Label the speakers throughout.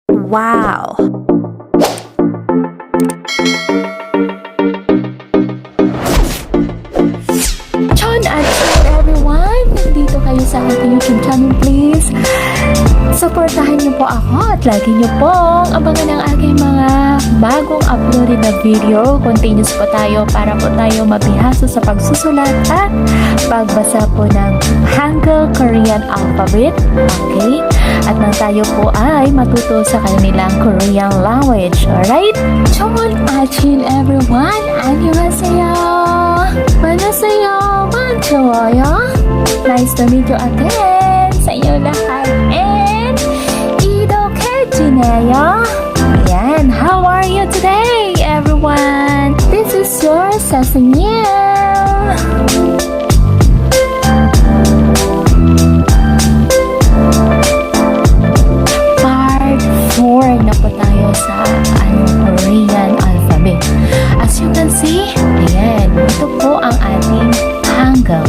Speaker 1: Wow! Chon at Chon everyone! Nandito kayo sa ating YouTube channel, please. Supportahan niyo po ako at lagi niyo pong abangan ang aking mga bagong uploaded na video. Continuous po tayo para po tayo mabihasa sa pagsusulat at pagbasa po ng Hangul Korean alphabet. Okay? At nang tayo po ay matuto sa kanilang Korean language. Alright? Chon at Chin everyone! 안녕하세요! 만나세요! 좋아요! Nice to meet you again sa inyo lahat. And 이렇게 지내요? Ayan, how are you today, everyone? This is your Sasangil. Part 4 na po tayo sa Korean alphabet. As you can see, ayan, ito po ang ating Hangul.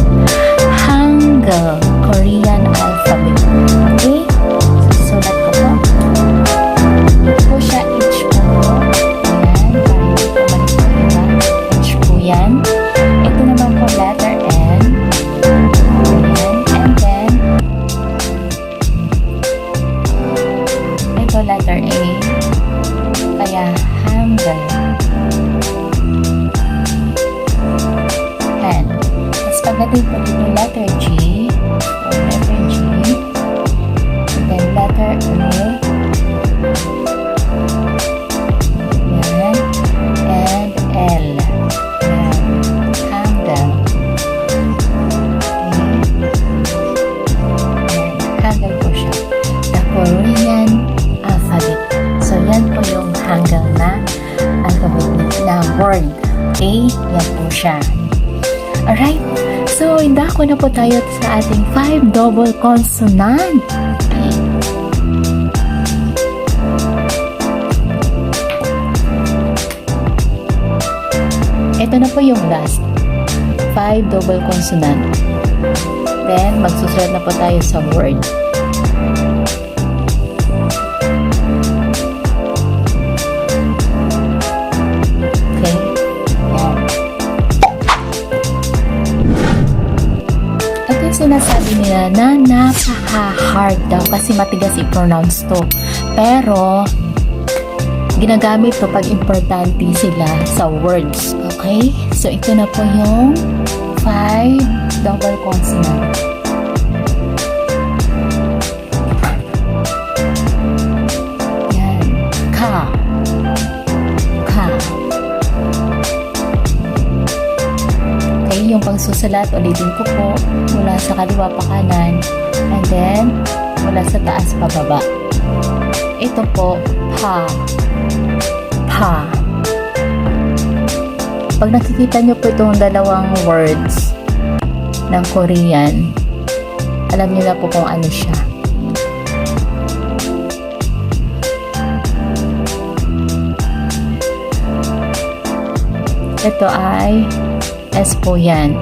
Speaker 1: Hangul Korean alphabet. Okay? Susulat ko po. Ito po siya, H po. Ayan, para hindi po balik po, diba? H po yan. Ito naman po, letter N. Ayan, and then ito, letter A. Kaya, Hangul. N. Tapos pagdating po dito, letter G. So, letter G. And then letter A. Yan. And L. Yan. Hangul. Okay. Yan. Hangul po siya. The Korean alphabet. So, yan po yung Hangul na alphabet na word. Okay? Yan po siya. Alright? So, indako na po tayo sa ating 5 double consonant. Okay. Ito na po yung last. 5 double consonant. Then, magsusulat na po tayo sa word. Okay? Yan. Ito yung sinasabi nila na napaka-hard daw kasi matigas i-pronounce to. Pero, ginagamit to pag importante sila sa words. Okay? So, ito na po yung 5 double consonant. Yan. Ka. Ka. Okay, yung pagsusulat, ulitin ko po mula sa kaliwa pa kanan and then mula sa taas pa baba. Ito po, pa. Pa. Pag nakikita nyo po itong dalawang words ng Korean, alam nyo na po kung ano siya. Ito ay S po yan.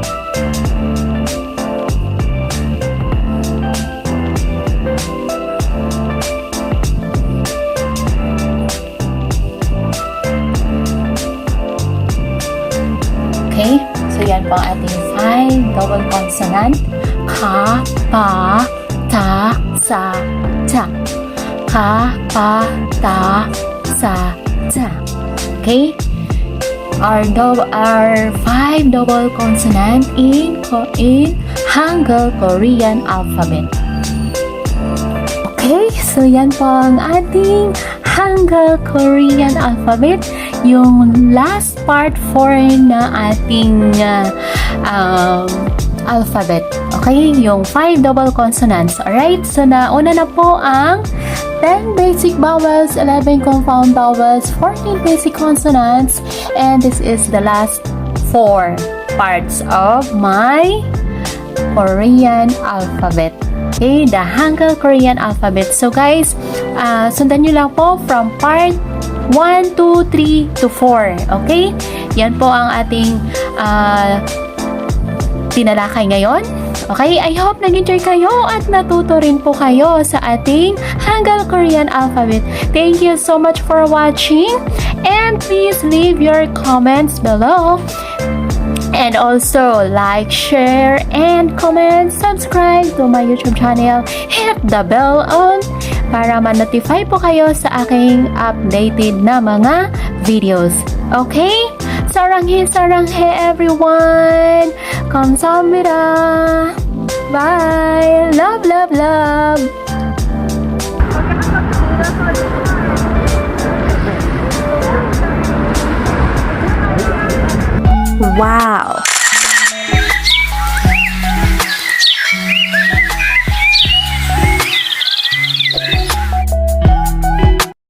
Speaker 1: Okay? So, yan po ang ating 5 double consonant. Ka, pa, ta, sa, ta. Ka, pa, ta, sa, ta. Okay? Our 5 double consonant in Hangul Korean alphabet. Okay? So, yan po ang ating Hangul Korean alphabet. Yung last part 4 na ating alphabet. Okay? Yung 5 double consonants. Alright? So, una na po ang 10 basic vowels, 11 compound vowels, 14 basic consonants, and this is the last 4 parts of my Korean alphabet. Okay? The Hangul Korean alphabet. So, guys, sundan nyo lang po from part 1, 2, 3 to 4. Okay? Yan po ang ating tinalakay ngayon. Okay, I hope nag-enjoy kayo at natuto rin po kayo sa ating Hangul Korean alphabet. Thank you so much for watching, and please leave your comments below. And also, like, share, and comment, subscribe to my YouTube channel, hit the bell on para ma-notify po kayo sa aking updated na mga videos. Okay? Saranghe, saranghe everyone! 감사합니다! Bye! Love, love, love! Wow!